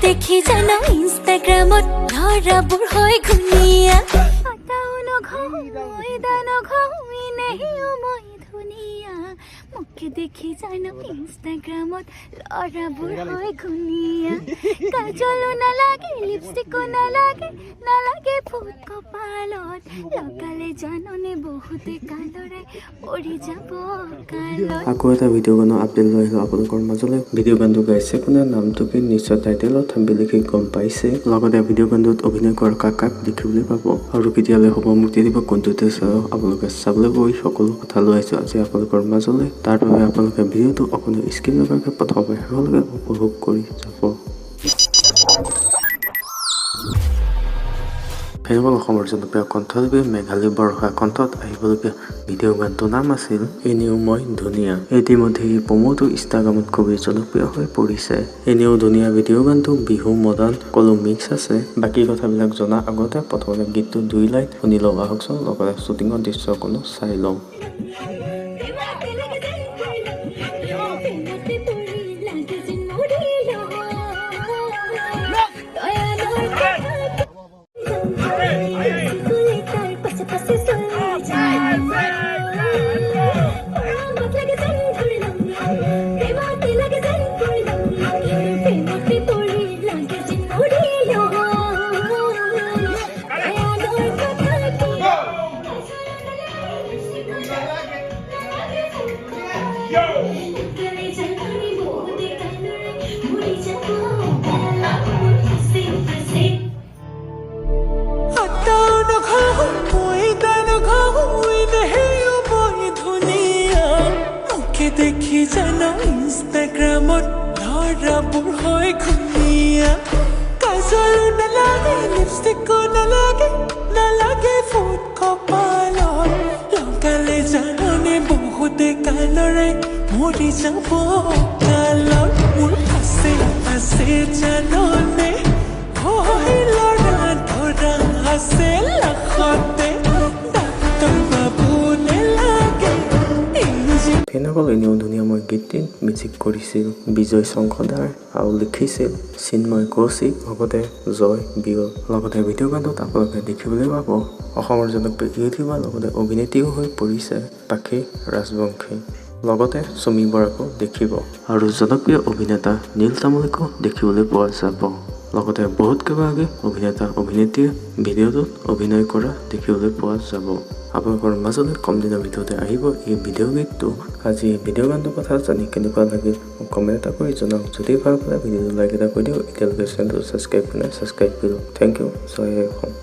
দেখি জানো ইনষ্টাগ্ৰামত ল'ৰাবোৰ হয় ঘূণীয়া আটাও নঘৌ ময়দা নঘৌ এনেও মই ধুনীয়া মোকে দেখি জানো ইনষ্টাগ্ৰামত ল'ৰাবোৰ হয় ঘূণীয়া কাজলো নালাগে লিপষ্টিকো নালাগে নালাগে ফুট কপালত লগালে জাননে বহুতে কালৰে পৰি যাব কালত আকৌ এটা ভিডিঅ' গানৰ আপডেট লৈ আহিলোঁ আপোনালোকৰ মাজলৈ ভিডিঅ' গানটো গাইছে কোনে নামটোকে নিশ্চয় টাইটেলত থাম্বনেইল লিখি গম পাইছে লগতে ভিডিঅ' গানটোত অভিনয় কৰা কাকাক দেখিবলৈ পাব আৰু কেতিয়ালৈ হ'ব মুক্তি দিব কোনটোতে চাওঁ আপোনালোকে চাবলৈ গৈ সকলো কথা লৈ আহিছোঁ আজি আপোনালোকৰ মাজলৈ তাৰ বাবে আপোনালোকে ভিডিঅ'টো অকণো স্কিপ নকৰাকৈ প্ৰথমে শেষলৈকে উপভোগ কৰি যাব ফেনবল অসমৰ জনপ্ৰিয় কণ্ঠশিল্পী মেঘালী বৰখা কণ্ঠত আহিবলগীয়া ভিডিঅ' গানটোৰ নাম আছিল এনেও মই ধুনীয়া ইতিমধ্যে এই প্ৰমোটো ইনষ্টাগ্ৰামত খুবেই জনপ্ৰিয় হৈ পৰিছে এনেও ধুনীয়া ভিডিঅ' গানটো বিহু মডাৰ্ণ সকলো মিক্স আছে বাকী কথাবিলাক জনাৰ আগতে প্ৰথমতে গীতটো 2 লাইন শুনি লওঁ আহকচোন লগতে শ্বুটিঙৰ দৃশ্যকণো চাই লওঁ দেখি জানো ইনষ্টাগ্ৰামত ল'ৰাবোৰ হয় ঘূণীয়া কাজলো নালাগে লিপষ্টিকো নালাগে নালাগে ফুট কপালত লগালে জাননে বহুতে কালৰে মৰি যাব কালত মোৰ আছে আছে জাননে হয় ল'ৰা ধৰা আছে লাখতে ডাক্তৰ বাবুলে লাগে ফেনবল এনেও ধুনীয়া মই গীতটিত মিউজিক কৰিছিল বিজয় শংকৰদাৰ আৰু লিখিছিল চিন্ময় কৌশিক লগতে জয় বিয়ল লগতে ভিডিঅ' গানটোত আপোনালোকে দেখিবলৈ পাব অসমৰ জনপ্ৰিয় ইউটিউবাৰ লগতে অভিনেত্ৰীও হৈ পৰিছে পাখি ৰাজবংশী লগতে চুমি বৰাকো দেখিব আৰু জনপ্ৰিয় অভিনেতা নীল তামুলীকো দেখিবলৈ পোৱা যাব লগতে বহুত কেইবাগৰাকী অভিনেতা অভিনেত্ৰীয়ে ভিডিঅ'টোত অভিনয় কৰা দেখিবলৈ পোৱা যাব আপোনালোকৰ মাজলৈ কম দিনৰ ভিতৰতে আহিব এই ভিডিঅ' গীতটো আজি ভিডিঅ' গানটোৰ কথা জানি কেনেকুৱা লাগিল মোক কমেণ্ট এটা কৰি জনাওক যদি ভাল পালে ভিডিঅ'টো লাইক এটা কৰি দিওঁ এতিয়ালৈকে চেনেলটো ছাবস্ক্ৰাইব কৰি দিয়ক থেংক ইউ জয় অসম